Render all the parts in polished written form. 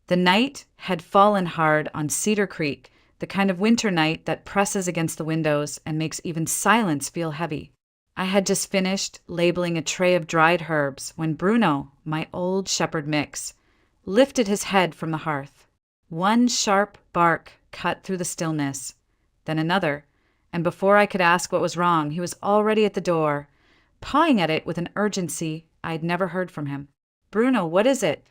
The night had fallen hard on Cedar Creek, the kind of winter night that presses against the windows and makes even silence feel heavy. I had just finished labeling a tray of dried herbs when Bruno, my old shepherd mix, lifted his head from the hearth. One sharp bark cut through the stillness, then another, and before I could ask what was wrong, he was already at the door, pawing at it with an urgency I'd never heard from him. "Bruno, what is it?"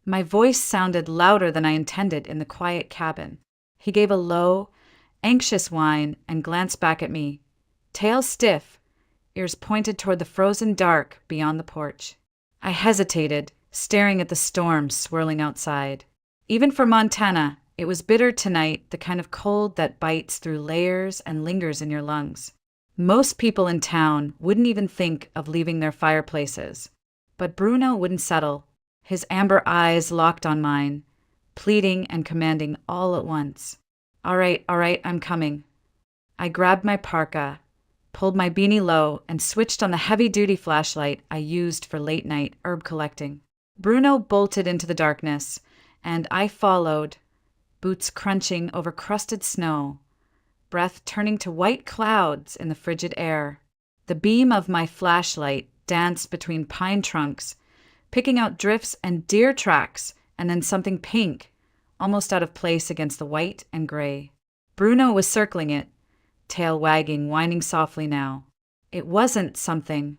My voice sounded louder than I intended in the quiet cabin. He gave a low, anxious whine and glanced back at me, tail stiff, ears pointed toward the frozen dark beyond the porch. I hesitated, staring at the storm swirling outside. Even for Montana, it was bitter tonight, the kind of cold that bites through layers and lingers in your lungs. Most people in town wouldn't even think of leaving their fireplaces. But Bruno wouldn't settle, his amber eyes locked on mine, pleading and commanding all at once. All right, I'm coming." I grabbed my parka, pulled my beanie low, and switched on the heavy-duty flashlight I used for late-night herb collecting. Bruno bolted into the darkness, and I followed, boots crunching over crusted snow, breath turning to white clouds in the frigid air. The beam of my flashlight danced between pine trunks, picking out drifts and deer tracks, and then something pink, almost out of place against the white and gray. Bruno was circling it, tail wagging, whining softly now. It wasn't something.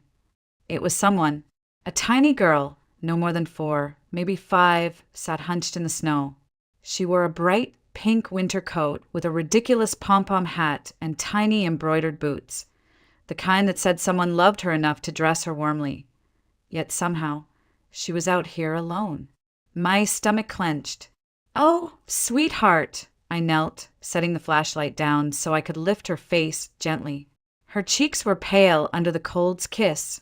It was someone. A tiny girl, no more than 4, maybe 5, sat hunched in the snow. She wore a bright pink winter coat with a ridiculous pom-pom hat and tiny embroidered boots, the kind that said someone loved her enough to dress her warmly. Yet somehow, she was out here alone. My stomach clenched. "Oh, sweetheart," I knelt, setting the flashlight down so I could lift her face gently. Her cheeks were pale under the cold's kiss,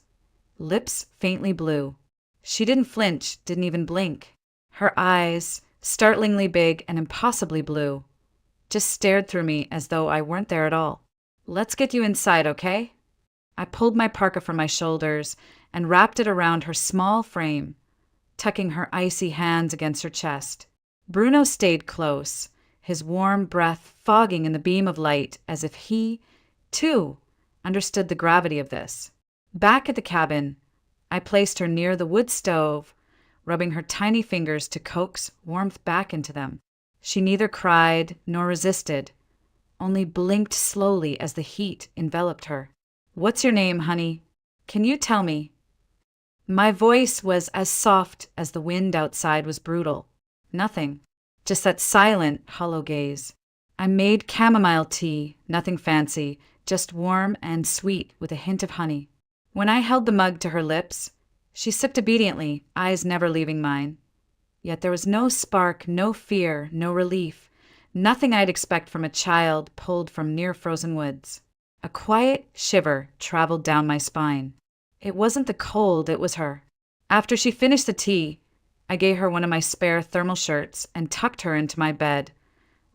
lips faintly blue. She didn't flinch, didn't even blink. Her eyes, startlingly big and impossibly blue, just stared through me as though I weren't there at all. "Let's get you inside, okay?" I pulled my parka from my shoulders and wrapped it around her small frame, tucking her icy hands against her chest. Bruno stayed close, his warm breath fogging in the beam of light as if he, too, understood the gravity of this. Back at the cabin, I placed her near the wood stove, rubbing her tiny fingers to coax warmth back into them. She neither cried nor resisted, only blinked slowly as the heat enveloped her. "What's your name, honey? Can you tell me?" My voice was as soft as the wind outside was brutal. Nothing, just that silent, hollow gaze. I made chamomile tea, nothing fancy, just warm and sweet with a hint of honey. When I held the mug to her lips, she sipped obediently, eyes never leaving mine. Yet there was no spark, no fear, no relief, nothing I'd expect from a child pulled from near-frozen woods. A quiet shiver traveled down my spine. It wasn't the cold, it was her. After she finished the tea, I gave her one of my spare thermal shirts and tucked her into my bed,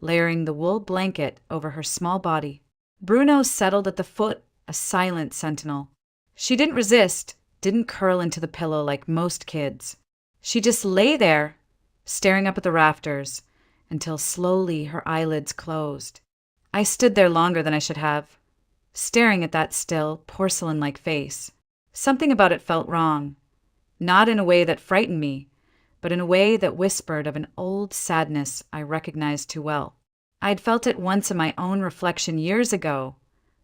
layering the wool blanket over her small body. Bruno settled at the foot, a silent sentinel. She didn't resist, didn't curl into the pillow like most kids. She just lay there, staring up at the rafters, until slowly her eyelids closed. I stood there longer than I should have, staring at that still, porcelain-like face. Something about it felt wrong, not in a way that frightened me, but in a way that whispered of an old sadness I recognized too well. I'd felt it once in my own reflection years ago,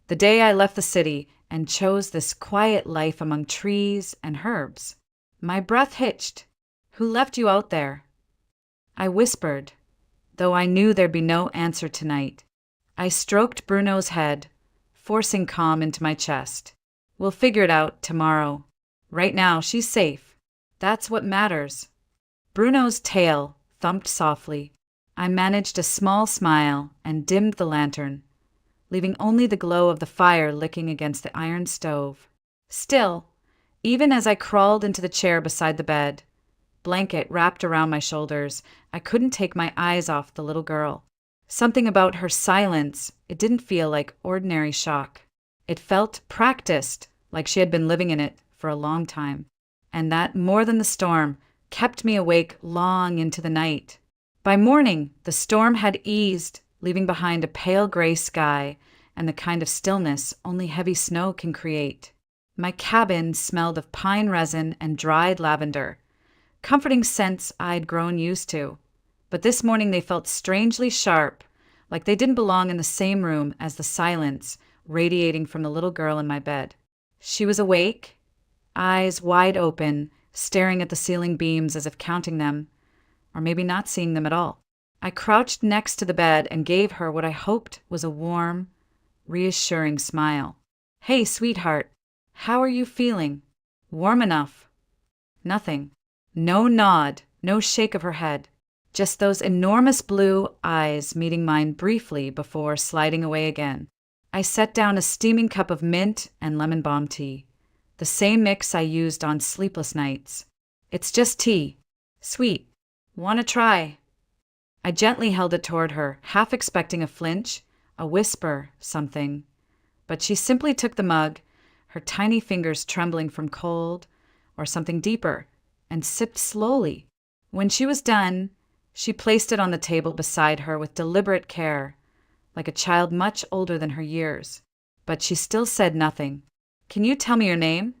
the day I left the city and chose this quiet life among trees and herbs. My breath hitched. "Who left you out there?" I whispered, though I knew there'd be no answer tonight. I stroked Bruno's head, forcing calm into my chest. "We'll figure it out tomorrow. Right now, she's safe. That's what matters." Bruno's tail thumped softly. I managed a small smile and dimmed the lantern, leaving only the glow of the fire licking against the iron stove. Still, even as I crawled into the chair beside the bed, blanket wrapped around my shoulders, I couldn't take my eyes off the little girl. Something about her silence, it didn't feel like ordinary shock. It felt practiced, like she had been living in it for a long time. And that, more than the storm, kept me awake long into the night. By morning, the storm had eased, leaving behind a pale gray sky and the kind of stillness only heavy snow can create. My cabin smelled of pine resin and dried lavender, comforting scents I'd grown used to. But this morning they felt strangely sharp, like they didn't belong in the same room as the silence radiating from the little girl in my bed. She was awake, eyes wide open, staring at the ceiling beams as if counting them, or maybe not seeing them at all. I crouched next to the bed and gave her what I hoped was a warm, reassuring smile. "Hey, sweetheart, how are you feeling? Warm enough?" Nothing. No nod, no shake of her head. Just those enormous blue eyes meeting mine briefly before sliding away again. I set down a steaming cup of mint and lemon balm tea, the same mix I used on sleepless nights. "It's just tea. Sweet. Wanna try?" I gently held it toward her, half expecting a flinch, a whisper, something. But she simply took the mug, her tiny fingers trembling from cold or something deeper, and sipped slowly. When she was done, she placed it on the table beside her with deliberate care, like a child much older than her years. But she still said nothing. "Can you tell me your name?"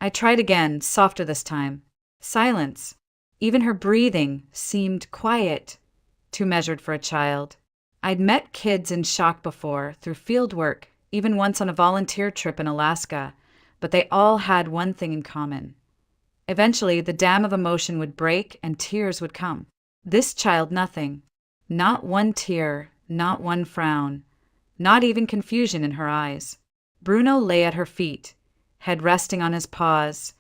I tried again, softer this time. Silence. Even her breathing seemed quiet, too measured for a child. I'd met kids in shock before, through field work, even once on a volunteer trip in Alaska, but they all had one thing in common. Eventually, the dam of emotion would break and tears would come. This child, nothing. Not one tear, not one frown, not even confusion in her eyes. Bruno lay at her feet, head resting on his paws,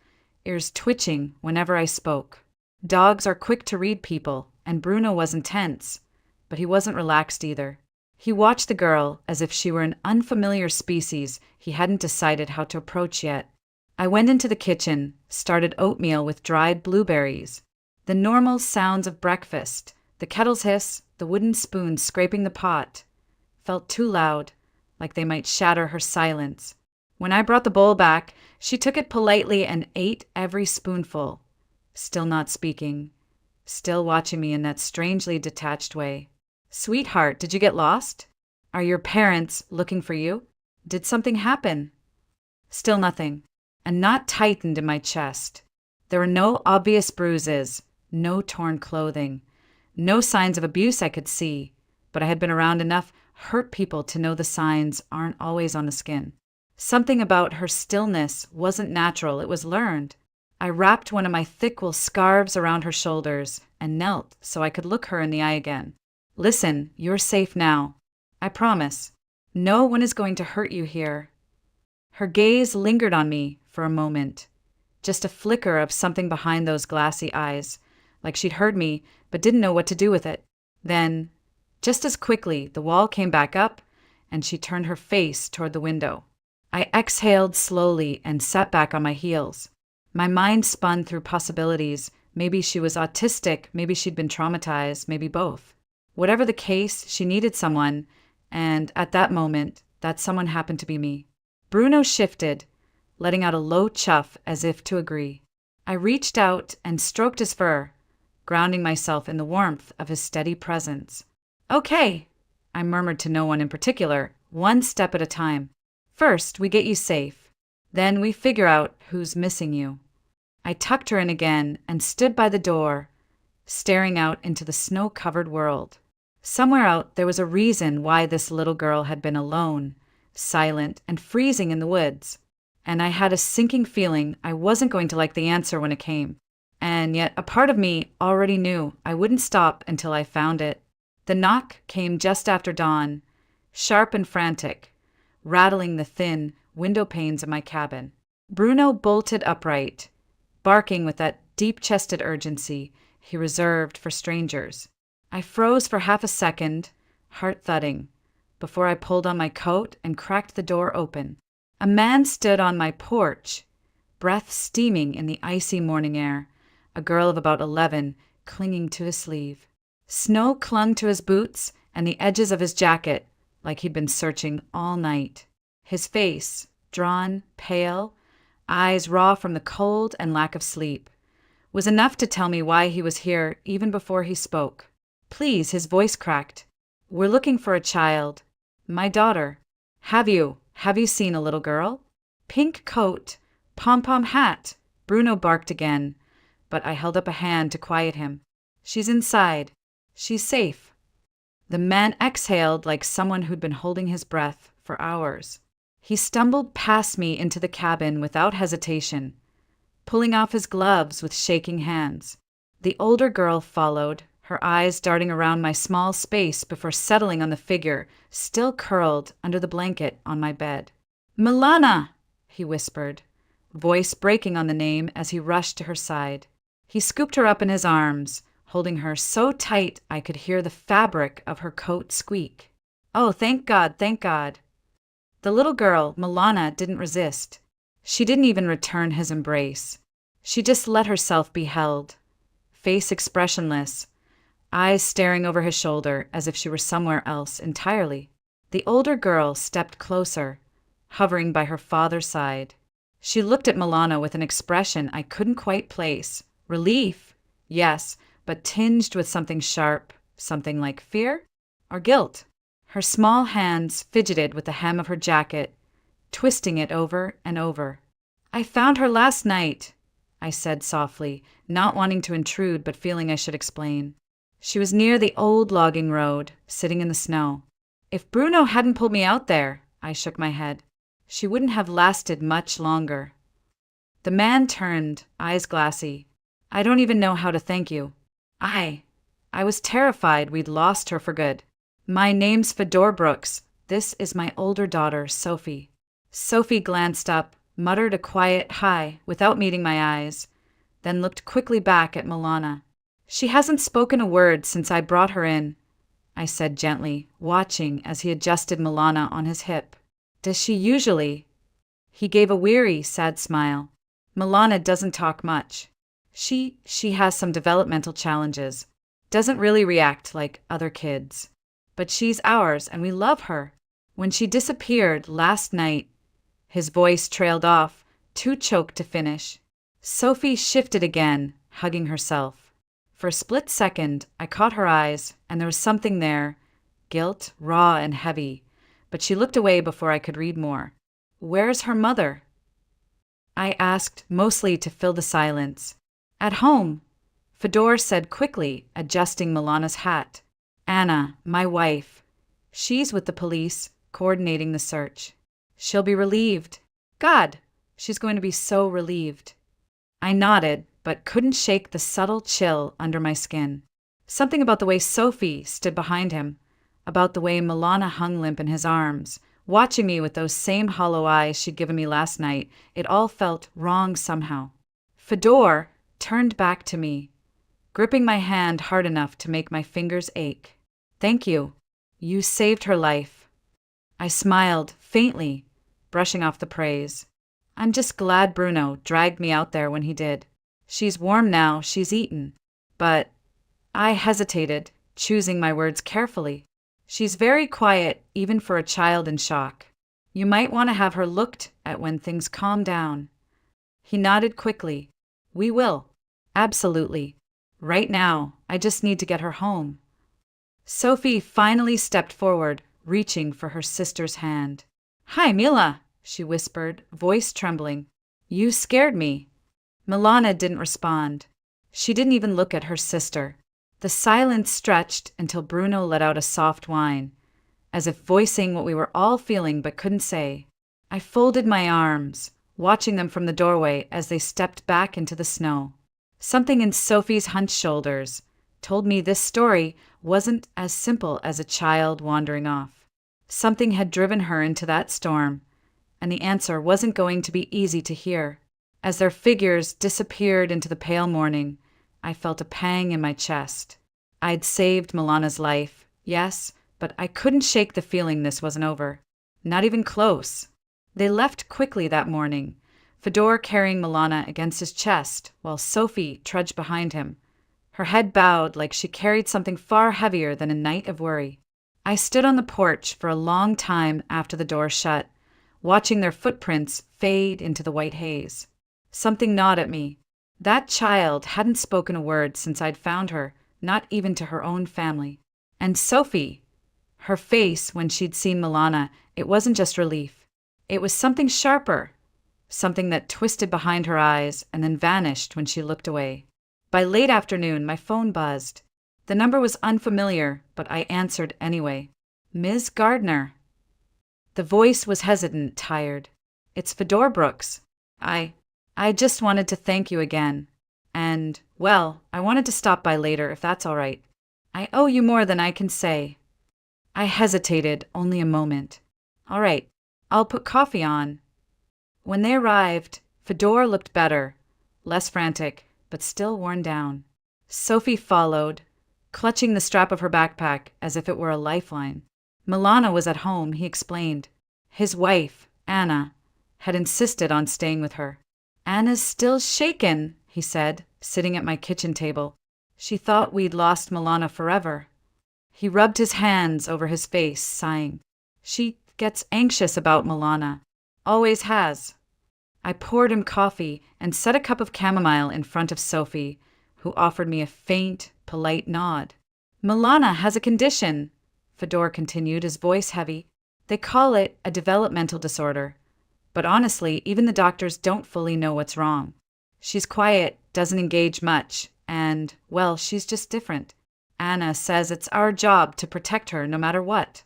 ears twitching whenever I spoke. Dogs are quick to read people, and Bruno wasn't tense, but he wasn't relaxed either. He watched the girl as if she were an unfamiliar species he hadn't decided how to approach yet. I went into the kitchen, started oatmeal with dried blueberries. The normal sounds of breakfast, the kettle's hiss, the wooden spoons scraping the pot, felt too loud, like they might shatter her silence. When I brought the bowl back, she took it politely and ate every spoonful, still not speaking, still watching me in that strangely detached way. "Sweetheart, did you get lost? Are your parents looking for you? Did something happen?" Still nothing. A knot tightened in my chest. There were no obvious bruises, no torn clothing, no signs of abuse I could see, but I had been around enough hurt people to know the signs aren't always on the skin. Something about her stillness wasn't natural, it was learned. I wrapped one of my thick wool scarves around her shoulders and knelt so I could look her in the eye again. "Listen, you're safe now. I promise. No one is going to hurt you here." Her gaze lingered on me for a moment, just a flicker of something behind those glassy eyes, like she'd heard me but didn't know what to do with it. Then, just as quickly, the wall came back up and she turned her face toward the window. I exhaled slowly and sat back on my heels. My mind spun through possibilities. Maybe she was autistic, maybe she'd been traumatized, maybe both. Whatever the case, she needed someone, and at that moment, that someone happened to be me. Bruno shifted, letting out a low chuff as if to agree. I reached out and stroked his fur, grounding myself in the warmth of his steady presence. "Okay," I murmured to no one in particular, one step at a time. "First, we get you safe. Then we figure out who's missing you." I tucked her in again and stood by the door, staring out into the snow-covered world. Somewhere out there was a reason why this little girl had been alone, silent, and freezing in the woods. And I had a sinking feeling I wasn't going to like the answer when it came. And yet a part of me already knew I wouldn't stop until I found it. The knock came just after dawn, sharp and frantic, rattling the thin window panes of my cabin. Bruno bolted upright, barking with that deep-chested urgency he reserved for strangers. I froze for half a second, heart thudding, before I pulled on my coat and cracked the door open. A man stood on my porch, breath steaming in the icy morning air, a girl of about 11 clinging to his sleeve. Snow clung to his boots and the edges of his jacket like he'd been searching all night. His face, drawn, pale, eyes raw from the cold and lack of sleep, was enough to tell me why he was here even before he spoke. Please, his voice cracked. We're looking for a child. My daughter. Have you seen a little girl? Pink coat, pom-pom hat. Bruno barked again, but I held up a hand to quiet him. She's inside. She's safe. The man exhaled like someone who'd been holding his breath for hours. He stumbled past me into the cabin without hesitation, pulling off his gloves with shaking hands. The older girl followed, her eyes darting around my small space before settling on the figure still curled under the blanket on my bed. "Milana!" he whispered, voice breaking on the name as he rushed to her side. He scooped her up in his arms, holding her so tight I could hear the fabric of her coat squeak. "Oh, thank God, thank God." The little girl, Milana, didn't resist. She didn't even return his embrace. She just let herself be held, face expressionless, eyes staring over his shoulder as if she were somewhere else entirely. The older girl stepped closer, hovering by her father's side. She looked at Milana with an expression I couldn't quite place. Relief, yes, but tinged with something sharp, something like fear or guilt. Her small hands fidgeted with the hem of her jacket, twisting it over and over. "I found her last night," I said softly, not wanting to intrude but feeling I should explain. "She was near the old logging road, sitting in the snow. If Bruno hadn't pulled me out there," I shook my head, "she wouldn't have lasted much longer." The man turned, eyes glassy. "I don't even know how to thank you. I was terrified we'd lost her for good. My name's Fedor Brooks. This is my older daughter, Sophie." Sophie glanced up, muttered a quiet hi without meeting my eyes, then looked quickly back at Milana. "She hasn't spoken a word since I brought her in," I said gently, watching as he adjusted Milana on his hip. "Does she usually?" He gave a weary, sad smile. "Milana doesn't talk much. She has some developmental challenges. Doesn't really react like other kids. But she's ours and we love her. When she disappeared last night," his voice trailed off, too choked to finish. Sophie shifted again, hugging herself. For a split second, I caught her eyes, and there was something there, guilt, raw and heavy, but she looked away before I could read more. "Where's her mother?" I asked, mostly to fill the silence. "At home," Fedor said quickly, adjusting Milana's hat. "Anna, my wife. She's with the police, coordinating the search. She'll be relieved. God, she's going to be so relieved." I nodded, but couldn't shake the subtle chill under my skin. Something about the way Sophie stood behind him, about the way Milana hung limp in his arms, watching me with those same hollow eyes she'd given me last night, it all felt wrong somehow. Fedor turned back to me, gripping my hand hard enough to make my fingers ache. "Thank you. You saved her life." I smiled, faintly, brushing off the praise. "I'm just glad Bruno dragged me out there when he did. She's warm now, she's eaten." But I hesitated, choosing my words carefully. "She's very quiet, even for a child in shock. You might want to have her looked at when things calm down." He nodded quickly. "We will. Absolutely. Right now, I just need to get her home." Sophie finally stepped forward, reaching for her sister's hand. "Hi, Mila," she whispered, voice trembling. "You scared me." Milana didn't respond. She didn't even look at her sister. The silence stretched until Bruno let out a soft whine, as if voicing what we were all feeling but couldn't say. I folded my arms, watching them from the doorway as they stepped back into the snow. Something in Sophie's hunched shoulders told me this story wasn't as simple as a child wandering off. Something had driven her into that storm, and the answer wasn't going to be easy to hear. As their figures disappeared into the pale morning, I felt a pang in my chest. I'd saved Milana's life, yes, but I couldn't shake the feeling this wasn't over. Not even close. They left quickly that morning, Fedor carrying Milana against his chest while Sophie trudged behind him, her head bowed like she carried something far heavier than a night of worry. I stood on the porch for a long time after the door shut, watching their footprints fade into the white haze. Something gnawed at me. That child hadn't spoken a word since I'd found her, not even to her own family. And Sophie, her face when she'd seen Milana, it wasn't just relief. It was something sharper, something that twisted behind her eyes and then vanished when she looked away. By late afternoon, my phone buzzed. The number was unfamiliar, but I answered anyway. Ms. Gardner. The voice was hesitant, tired. It's Fedor Brooks. I just wanted to thank you again. And, well, I wanted to stop by later if that's all right. I owe you more than I can say. I hesitated only a moment. All right, I'll put coffee on. When they arrived, Fedor looked better, less frantic, but still worn down. Sophie followed, clutching the strap of her backpack as if it were a lifeline. Milana was at home, he explained. His wife, Anna, had insisted on staying with her. Anna's still shaken, he said, sitting at my kitchen table. She thought we'd lost Milana forever. He rubbed his hands over his face, sighing. She gets anxious about Milana. Always has. I poured him coffee and set a cup of chamomile in front of Sophie, who offered me a faint, polite nod. Milana has a condition, Fedor continued, his voice heavy. They call it a developmental disorder. But honestly, even the doctors don't fully know what's wrong. She's quiet, doesn't engage much, and, well, she's just different. Anna says it's our job to protect her no matter what.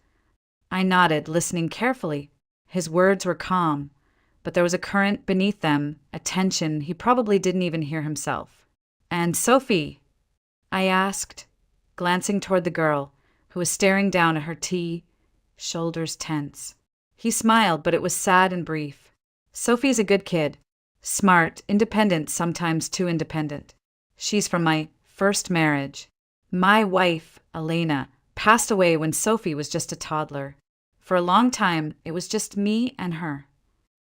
I nodded, listening carefully. His words were calm, but there was a current beneath them, a tension he probably didn't even hear himself. And Sophie? I asked, glancing toward the girl, who was staring down at her tea, shoulders tense. He smiled, but it was sad and brief. Sophie's a good kid. Smart, independent, sometimes too independent. She's from my first marriage. My wife, Elena, passed away when Sophie was just a toddler. For a long time, it was just me and her.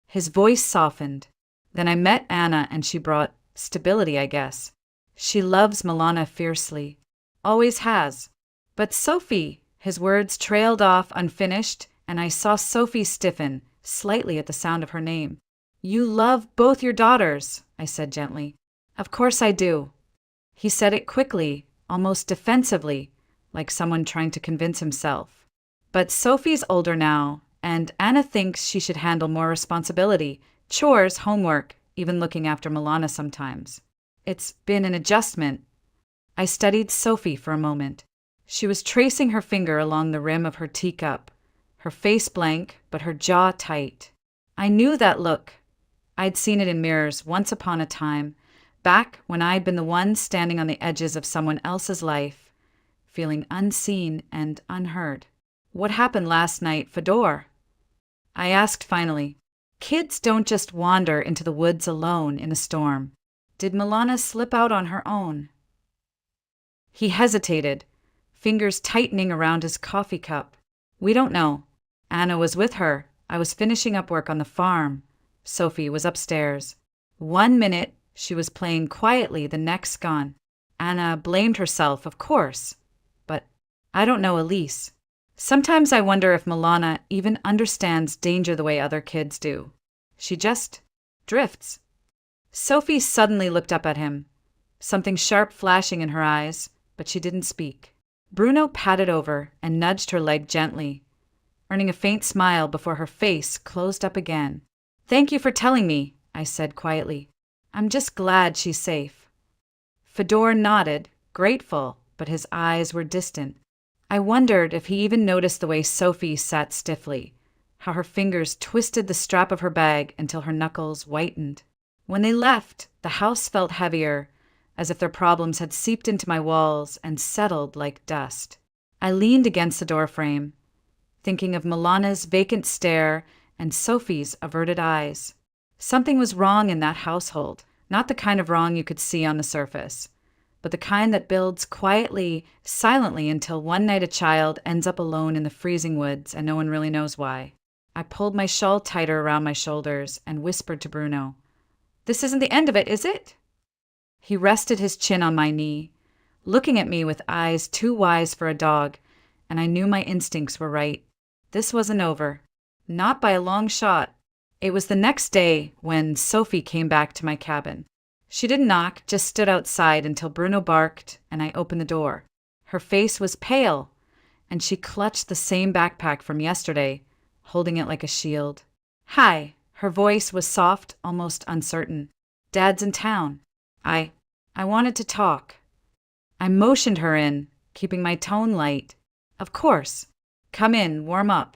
His voice softened. Then I met Anna and she brought stability, I guess. She loves Milana fiercely. Always has. But Sophie, his words trailed off unfinished, and I saw Sophie stiffen, slightly at the sound of her name. You love both your daughters, I said gently. Of course I do. He said it quickly, almost defensively, like someone trying to convince himself. But Sophie's older now, and Anna thinks she should handle more responsibility, chores, homework, even looking after Milana sometimes. It's been an adjustment. I studied Sophie for a moment. She was tracing her finger along the rim of her teacup, her face blank, but her jaw tight. I knew that look. I'd seen it in mirrors once upon a time, back when I'd been the one standing on the edges of someone else's life, feeling unseen and unheard. What happened last night, Fedor? I asked finally. Kids don't just wander into the woods alone in a storm. Did Milana slip out on her own? He hesitated, fingers tightening around his coffee cup. We don't know. Anna was with her. I was finishing up work on the farm. Sophie was upstairs. 1 minute, she was playing quietly, the next gone. Anna blamed herself, of course. But I don't know Elise. Sometimes I wonder if Milana even understands danger the way other kids do. She just drifts. Sophie suddenly looked up at him, something sharp flashing in her eyes, but she didn't speak. Bruno patted over and nudged her leg gently, earning a faint smile before her face closed up again. Thank you for telling me, I said quietly. I'm just glad she's safe. Fedor nodded, grateful, but his eyes were distant. I wondered if he even noticed the way Sophie sat stiffly, how her fingers twisted the strap of her bag until her knuckles whitened. When they left, the house felt heavier, as if their problems had seeped into my walls and settled like dust. I leaned against the doorframe, thinking of Milana's vacant stare and Sophie's averted eyes. Something was wrong in that household, not the kind of wrong you could see on the surface, but the kind that builds quietly, silently until one night a child ends up alone in the freezing woods and no one really knows why. I pulled my shawl tighter around my shoulders and whispered to Bruno, "This isn't the end of it, is it?" He rested his chin on my knee, looking at me with eyes too wise for a dog, and I knew my instincts were right. This wasn't over. Not by a long shot. It was the next day when Sophie came back to my cabin. She didn't knock, just stood outside until Bruno barked and I opened the door. Her face was pale, and she clutched the same backpack from yesterday, holding it like a shield. "Hi." Her voice was soft, almost uncertain. "Dad's in town. I wanted to talk." I motioned her in, keeping my tone light. "Of course. Come in, warm up."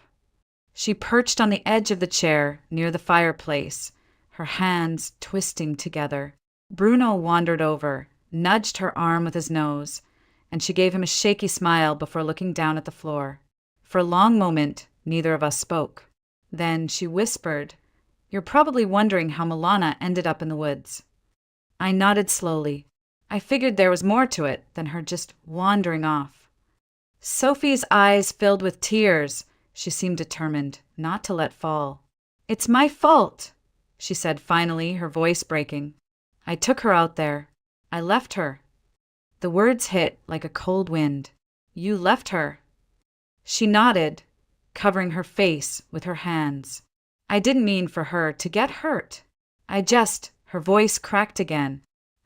She perched on the edge of the chair near the fireplace, her hands twisting together. Bruno wandered over, nudged her arm with his nose, and she gave him a shaky smile before looking down at the floor. For a long moment, neither of us spoke. Then she whispered, "You're probably wondering how Milana ended up in the woods." I nodded slowly. I figured there was more to it than her just wandering off. Sophie's eyes filled with tears. She seemed determined not to let fall. "It's my fault," she said finally, her voice breaking. "I took her out there. I left her." The words hit like a cold wind. "You left her." She nodded, covering her face with her hands. "I didn't mean for her to get hurt. Her voice cracked again.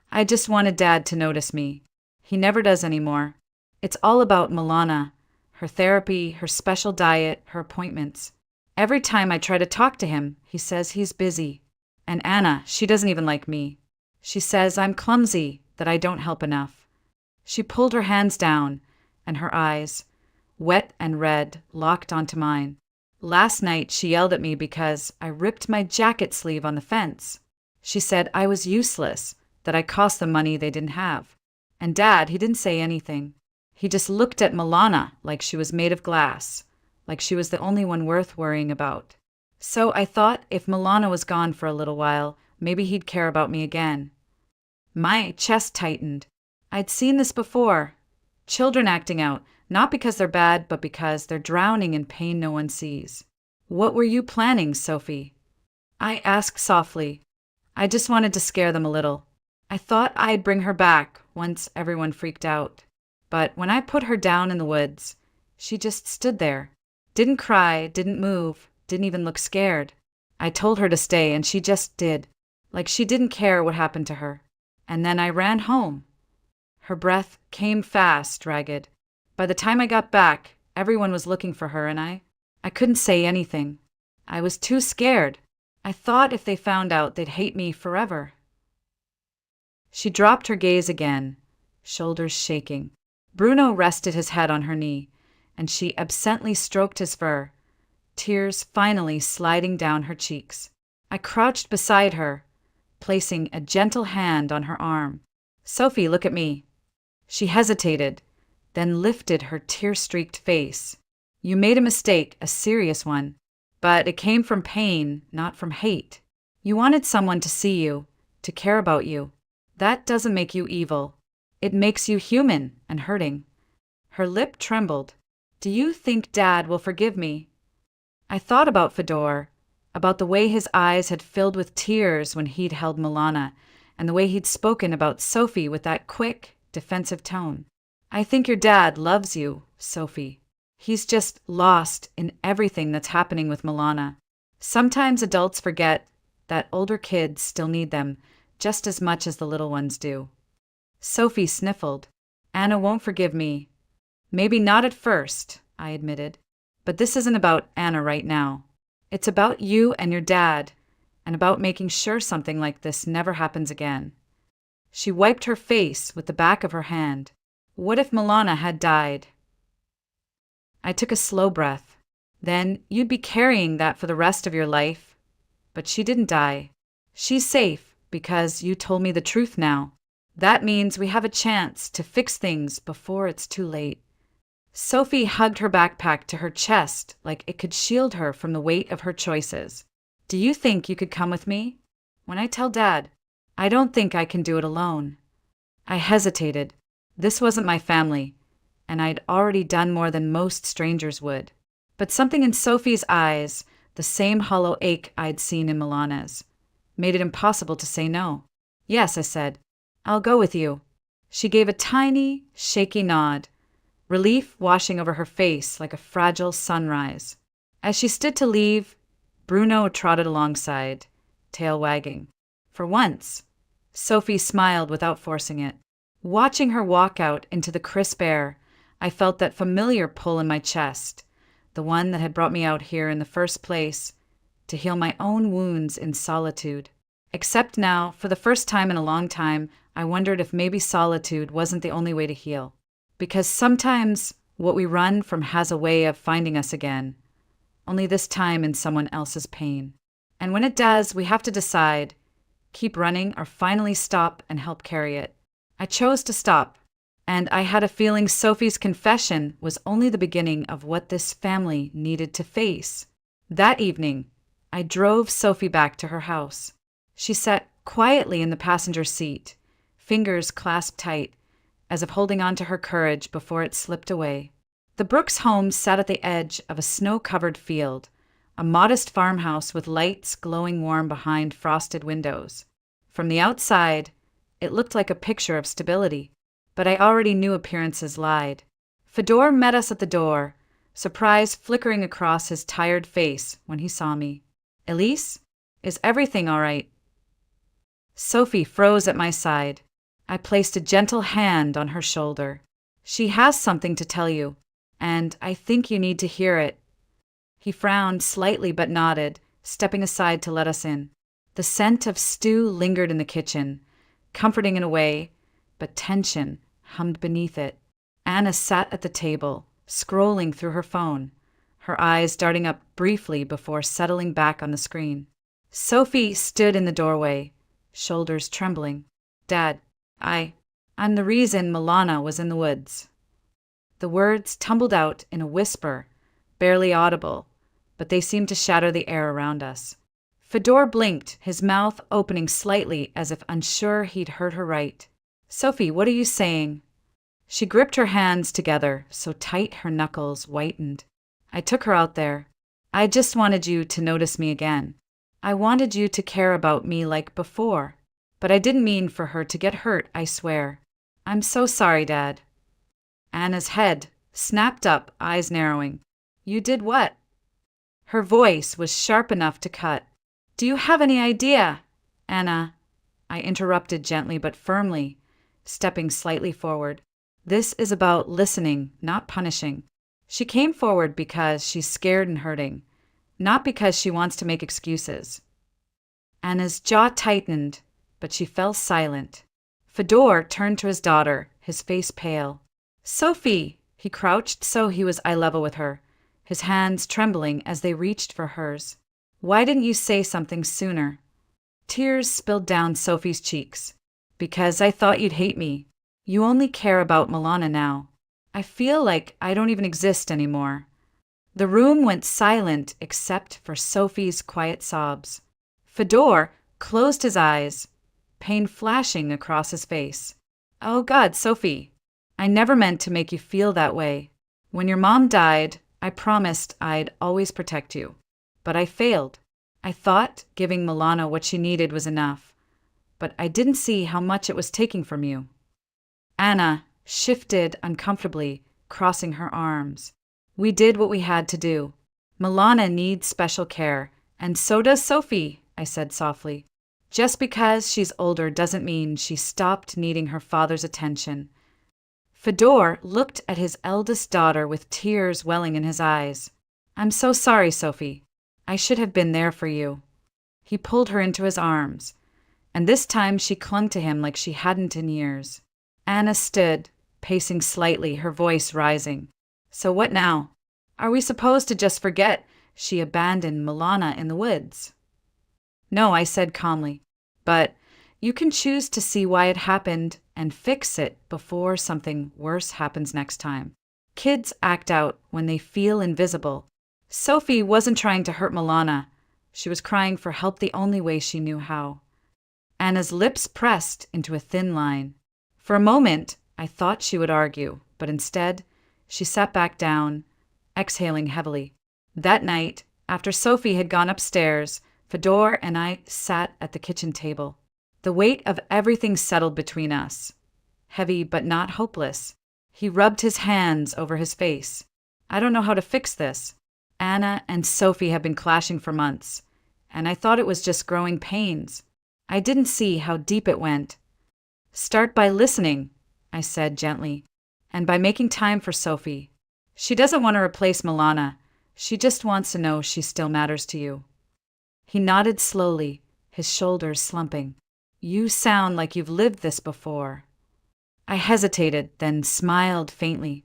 "I just wanted Dad to notice me. He never does anymore. It's all about Milana, her therapy, her special diet, her appointments. Every time I try to talk to him, he says he's busy. And Anna, she doesn't even like me. She says I'm clumsy, that I don't help enough." She pulled her hands down, and her eyes, wet and red, locked onto mine. "Last night she yelled at me because I ripped my jacket sleeve on the fence. She said I was useless, that I cost them money they didn't have. And Dad, he didn't say anything. He just looked at Milana like she was made of glass, like she was the only one worth worrying about. So I thought if Milana was gone for a little while, maybe he'd care about me again." My chest tightened. I'd seen this before. Children acting out, not because they're bad, but because they're drowning in pain no one sees. "What were you planning, Sophie?" I asked softly. "I just wanted to scare them a little. I thought I'd bring her back once everyone freaked out. But when I put her down in the woods, she just stood there. Didn't cry, didn't move, didn't even look scared. I told her to stay, and she just did, like she didn't care what happened to her. And then I ran home." Her breath came fast, ragged. "By the time I got back, everyone was looking for her, and I couldn't say anything. I was too scared. I thought if they found out, they'd hate me forever." She dropped her gaze again, shoulders shaking. Bruno rested his head on her knee, and she absently stroked his fur, tears finally sliding down her cheeks. I crouched beside her, placing a gentle hand on her arm. "Sophie, look at me." She hesitated, then lifted her tear-streaked face. "You made a mistake, a serious one, but it came from pain, not from hate. You wanted someone to see you, to care about you. That doesn't make you evil. It makes you human and hurting." Her lip trembled. "Do you think Dad will forgive me?" I thought about Fedor, about the way his eyes had filled with tears when he'd held Milana, and the way he'd spoken about Sophie with that quick, defensive tone. "I think your dad loves you, Sophie. He's just lost in everything that's happening with Milana. Sometimes adults forget that older kids still need them just as much as the little ones do." Sophie sniffled. "Anna won't forgive me." "Maybe not at first," I admitted. "But this isn't about Anna right now. It's about you and your dad, and about making sure something like this never happens again." She wiped her face with the back of her hand. "What if Milana had died?" I took a slow breath. "Then you'd be carrying that for the rest of your life. But she didn't die. She's safe because you told me the truth now. That means we have a chance to fix things before it's too late." Sophie hugged her backpack to her chest like it could shield her from the weight of her choices. "Do you think you could come with me? When I tell Dad, I don't think I can do it alone." I hesitated. This wasn't my family, and I'd already done more than most strangers would. But something in Sophie's eyes, the same hollow ache I'd seen in Milana's, made it impossible to say no. "Yes," I said. "I'll go with you." She gave a tiny, shaky nod, relief washing over her face like a fragile sunrise. As she stood to leave, Bruno trotted alongside, tail wagging. For once, Sophie smiled without forcing it. Watching her walk out into the crisp air, I felt that familiar pull in my chest, the one that had brought me out here in the first place, to heal my own wounds in solitude. Except now, for the first time in a long time, I wondered if maybe solitude wasn't the only way to heal. Because sometimes what we run from has a way of finding us again, only this time in someone else's pain. And when it does, we have to decide, keep running or finally stop and help carry it. I chose to stop, and I had a feeling Sophie's confession was only the beginning of what this family needed to face. That evening, I drove Sophie back to her house. She sat quietly in the passenger seat, fingers clasped tight, as if holding on to her courage before it slipped away. The Brooks home sat at the edge of a snow-covered field, a modest farmhouse with lights glowing warm behind frosted windows. From the outside, it looked like a picture of stability, but I already knew appearances lied. Fedor met us at the door, surprise flickering across his tired face when he saw me. "Elise, is everything all right?" Sophie froze at my side. I placed a gentle hand on her shoulder. "She has something to tell you, and I think you need to hear it." He frowned slightly but nodded, stepping aside to let us in. The scent of stew lingered in the kitchen, comforting in a way, but tension hummed beneath it. Anna sat at the table, scrolling through her phone, her eyes darting up briefly before settling back on the screen. Sophie stood in the doorway, shoulders trembling. "Dad, I'm the reason Milana was in the woods." The words tumbled out in a whisper, barely audible, but they seemed to shatter the air around us. Fedor blinked, his mouth opening slightly as if unsure he'd heard her right. "Sophie, what are you saying?" She gripped her hands together, so tight her knuckles whitened. "I took her out there. I just wanted you to notice me again. I wanted you to care about me like before. But I didn't mean for her to get hurt, I swear. I'm so sorry, Dad." Anna's head snapped up, eyes narrowing. "You did what?" Her voice was sharp enough to cut. "Do you have any idea?" "Anna," I interrupted gently but firmly, stepping slightly forward. "This is about listening, not punishing." She came forward because she's scared and hurting, not because she wants to make excuses. Anna's jaw tightened, but she fell silent. Fedor turned to his daughter, his face pale. "Sophie!" He crouched so he was eye level with her, his hands trembling as they reached for hers. "Why didn't you say something sooner?" Tears spilled down Sophie's cheeks. "Because I thought you'd hate me. You only care about Milana now. I feel like I don't even exist anymore." The room went silent except for Sophie's quiet sobs. Fedor closed his eyes, pain flashing across his face. "Oh God, Sophie, I never meant to make you feel that way. When your mom died, I promised I'd always protect you. But I failed. I thought giving Milana what she needed was enough. But I didn't see how much it was taking from you." Anna shifted uncomfortably, crossing her arms. "We did what we had to do. Milana needs special care, and so does Sophie," I said softly. "Just because she's older doesn't mean she stopped needing her father's attention." Fedor looked at his eldest daughter with tears welling in his eyes. "I'm so sorry, Sophie. I should have been there for you." He pulled her into his arms, and this time she clung to him like she hadn't in years. Anna stood, pacing slightly, her voice rising. "So what now? Are we supposed to just forget she abandoned Milana in the woods?" "No," I said calmly, "but you can choose to see why it happened and fix it before something worse happens next time. Kids act out when they feel invisible. Sophie wasn't trying to hurt Milana. She was crying for help the only way she knew how." Anna's lips pressed into a thin line. For a moment, I thought she would argue, but instead, she sat back down, exhaling heavily. That night, after Sophie had gone upstairs, Fedor and I sat at the kitchen table. The weight of everything settled between us. Heavy but not hopeless. He rubbed his hands over his face. "I don't know how to fix this. Anna and Sophie have been clashing for months, and I thought it was just growing pains. I didn't see how deep it went. Start by listening, I said gently, and by making time for Sophie. She doesn't want to replace Milana. She just wants to know she still matters to you. He nodded slowly, his shoulders slumping. You sound like you've lived this before. I hesitated, then smiled faintly.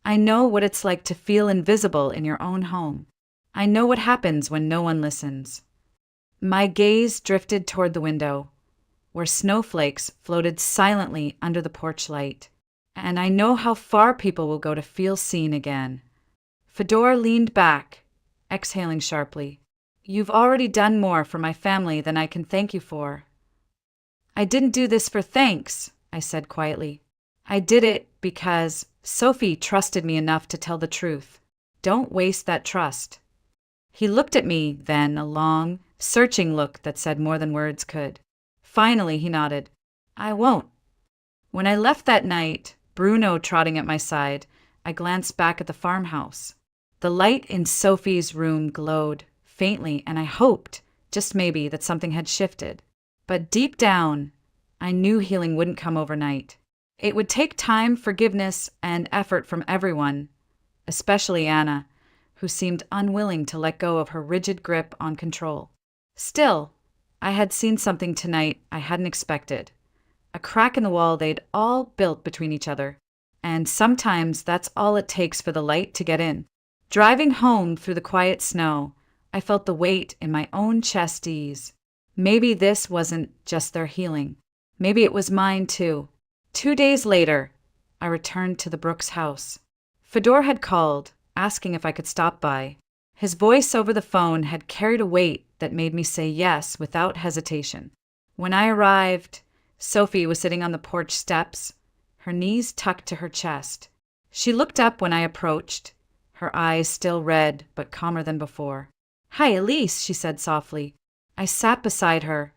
I know what it's like to feel invisible in your own home. I know what happens when no one listens. My gaze drifted toward the window, where snowflakes floated silently under the porch light. And I know how far people will go to feel seen again. Fedor leaned back, exhaling sharply. You've already done more for my family than I can thank you for. I didn't do this for thanks, I said quietly. I did it because Sophie trusted me enough to tell the truth. Don't waste that trust. He looked at me, then a long, searching look that said more than words could. Finally, he nodded. I won't. When I left that night, Bruno trotting at my side, I glanced back at the farmhouse. The light in Sophie's room glowed faintly, and I hoped, just maybe, that something had shifted. But deep down, I knew healing wouldn't come overnight. It would take time, forgiveness, and effort from everyone, especially Anna, who seemed unwilling to let go of her rigid grip on control. Still, I had seen something tonight I hadn't expected. A crack in the wall they'd all built between each other. And sometimes that's all it takes for the light to get in. Driving home through the quiet snow, I felt the weight in my own chest ease. Maybe this wasn't just their healing. Maybe it was mine too. 2 days later, I returned to the Brooks house. Fedor had called, asking if I could stop by. His voice over the phone had carried a weight that made me say yes without hesitation. When I arrived, Sophie was sitting on the porch steps, her knees tucked to her chest. She looked up when I approached, her eyes still red but calmer than before. Hi, Elise, she said softly. I sat beside her,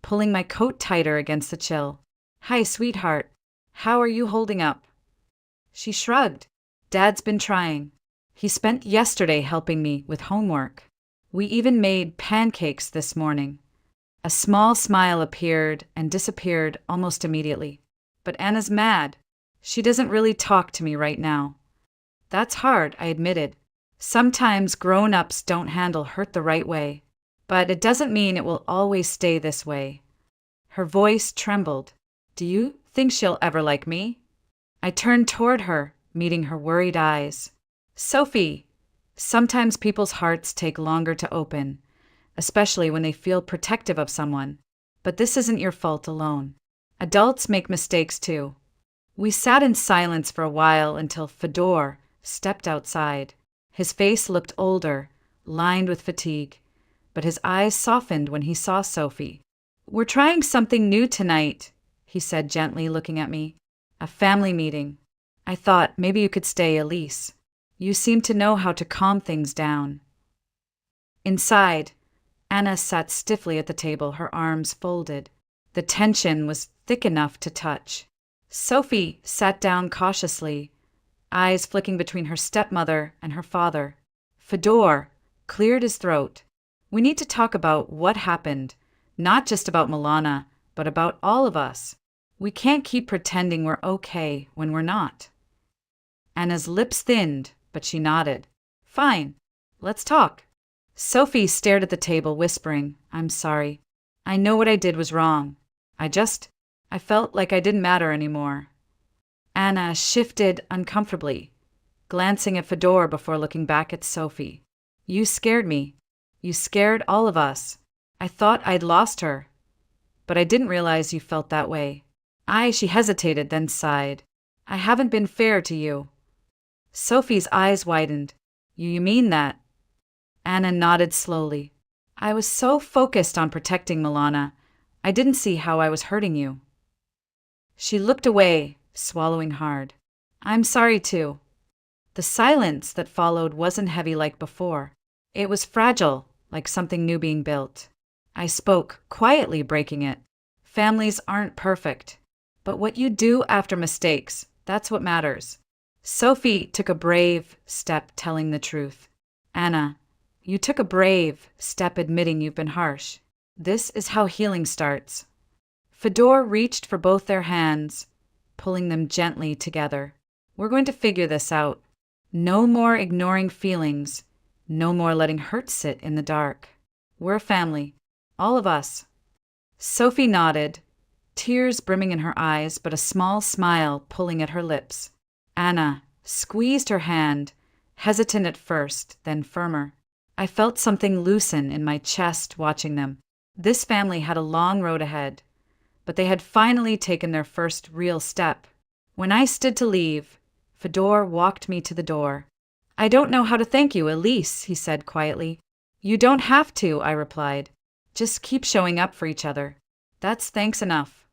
pulling my coat tighter against the chill. Hi, sweetheart. How are you holding up? She shrugged. Dad's been trying. He spent yesterday helping me with homework. We even made pancakes this morning. A small smile appeared and disappeared almost immediately. But Anna's mad. She doesn't really talk to me right now. That's hard, I admitted. Sometimes grown-ups don't handle hurt the right way. But it doesn't mean it will always stay this way. Her voice trembled. Do you think she'll ever like me? I turned toward her, meeting her worried eyes. Sophie, sometimes people's hearts take longer to open, especially when they feel protective of someone. But this isn't your fault alone. Adults make mistakes too. We sat in silence for a while until Fedor stepped outside. His face looked older, lined with fatigue, but his eyes softened when he saw Sophie. We're trying something new tonight, he said gently, looking at me. A family meeting. I thought maybe you could stay, Elise. You seem to know how to calm things down. Inside, Anna sat stiffly at the table, her arms folded. The tension was thick enough to touch. Sophie sat down cautiously, eyes flicking between her stepmother and her father. Fedor cleared his throat. We need to talk about what happened, not just about Milana, but about all of us. We can't keep pretending we're okay when we're not. Anna's lips thinned, but she nodded. Fine, let's talk. Sophie stared at the table, whispering, I'm sorry. I know what I did was wrong. I felt like I didn't matter anymore. Anna shifted uncomfortably, glancing at Fedor before looking back at Sophie. You scared me. You scared all of us. I thought I'd lost her. But I didn't realize you felt that way. She hesitated, then sighed. I haven't been fair to you. Sophie's eyes widened. You mean that? Anna nodded slowly. I was so focused on protecting Milana, I didn't see how I was hurting you. She looked away, swallowing hard. I'm sorry too. The silence that followed wasn't heavy like before. It was fragile, like something new being built. I spoke, quietly breaking it. Families aren't perfect. But what you do after mistakes, that's what matters. Sophie took a brave step telling the truth. Anna, you took a brave step admitting you've been harsh. This is how healing starts. Fedor reached for both their hands, pulling them gently together. We're going to figure this out. No more ignoring feelings. No more letting hurt sit in the dark. We're a family. All of us. Sophie nodded, tears brimming in her eyes, but a small smile pulling at her lips. Anna squeezed her hand, hesitant at first, then firmer. I felt something loosen in my chest watching them. This family had a long road ahead, but they had finally taken their first real step. When I stood to leave, Fedor walked me to the door. I don't know how to thank you, Elise, he said quietly. You don't have to, I replied. Just keep showing up for each other. That's thanks enough.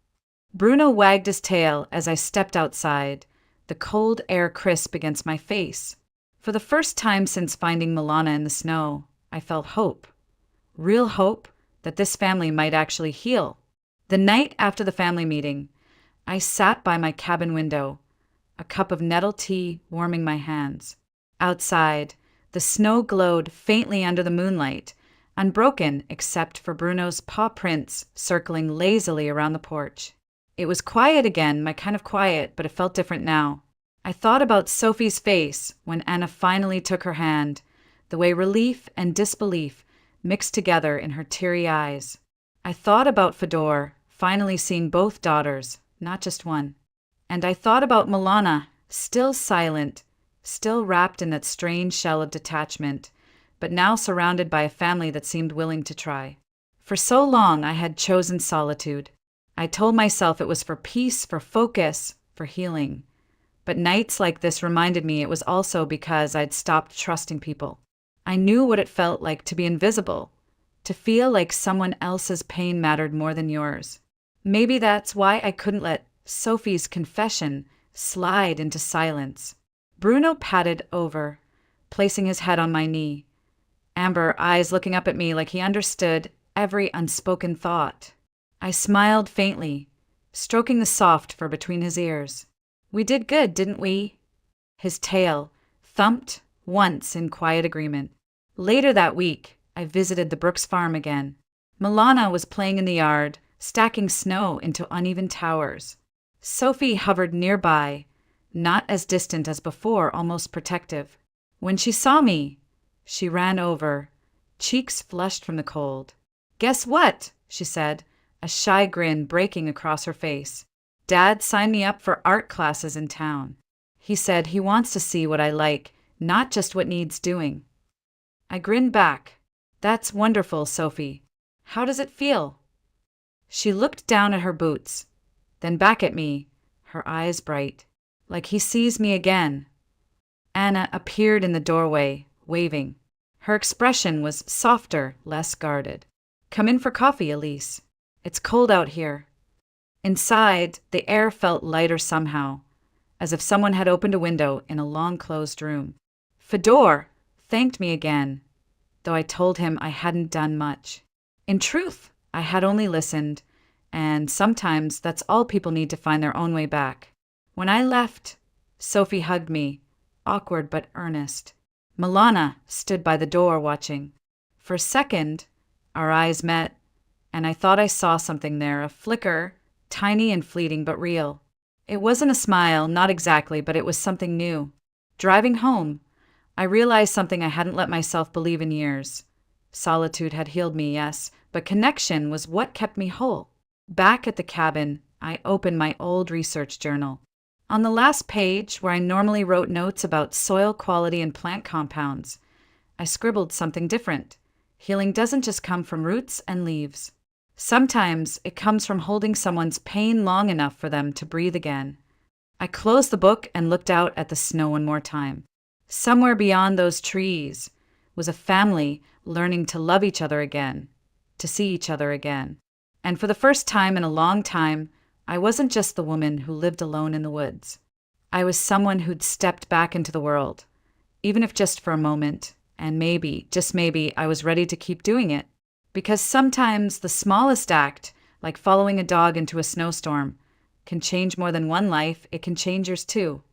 Bruno wagged his tail as I stepped outside, the cold air crisp against my face. For the first time since finding Milana in the snow, I felt hope. Real hope that this family might actually heal. The night after the family meeting, I sat by my cabin window, a cup of nettle tea warming my hands. Outside, the snow glowed faintly under the moonlight, unbroken except for Bruno's paw prints circling lazily around the porch. It was quiet again, my kind of quiet, but it felt different now. I thought about Sophie's face when Anna finally took her hand, the way relief and disbelief mixed together in her teary eyes. I thought about Fedor finally seeing both daughters, not just one. And I thought about Milana, still silent, still wrapped in that strange shell of detachment, but now surrounded by a family that seemed willing to try. For so long I had chosen solitude. I told myself it was for peace, for focus, for healing. But nights like this reminded me it was also because I'd stopped trusting people. I knew what it felt like to be invisible, to feel like someone else's pain mattered more than yours. Maybe that's why I couldn't let Sophie's confession slide into silence. Bruno patted over, placing his head on my knee. Amber eyes looking up at me like he understood every unspoken thought. I smiled faintly, stroking the soft fur between his ears. We did good, didn't we? His tail thumped once in quiet agreement. Later that week, I visited the Brooks farm again. Milana was playing in the yard, stacking snow into uneven towers. Sophie hovered nearby, not as distant as before, almost protective. When she saw me, she ran over, cheeks flushed from the cold. Guess what? She said, a shy grin breaking across her face. Dad signed me up for art classes in town. He said he wants to see what I like, not just what needs doing. I grinned back. That's wonderful, Sophie. How does it feel? She looked down at her boots, then back at me, her eyes bright, like he sees me again. Anna appeared in the doorway, waving. Her expression was softer, less guarded. Come in for coffee, Elise. It's cold out here. Inside, the air felt lighter somehow, as if someone had opened a window in a long-closed room. Fedor thanked me again, though I told him I hadn't done much. In truth, I had only listened, and sometimes that's all people need to find their own way back. When I left, Sophie hugged me, awkward but earnest. Milana stood by the door watching. For a second, our eyes met, and I thought I saw something there, a flicker, tiny and fleeting but real. It wasn't a smile, not exactly, but it was something new. Driving home, I realized something I hadn't let myself believe in years. Solitude had healed me, yes, but connection was what kept me whole. Back at the cabin, I opened my old research journal. On the last page, where I normally wrote notes about soil quality and plant compounds, I scribbled something different. Healing doesn't just come from roots and leaves. Sometimes it comes from holding someone's pain long enough for them to breathe again. I closed the book and looked out at the snow one more time. Somewhere beyond those trees was a family learning to love each other again, to see each other again. And for the first time in a long time, I wasn't just the woman who lived alone in the woods. I was someone who'd stepped back into the world, even if just for a moment, and maybe, just maybe, I was ready to keep doing it. Because sometimes the smallest act, like following a dog into a snowstorm, can change more than one life. It can change yours too.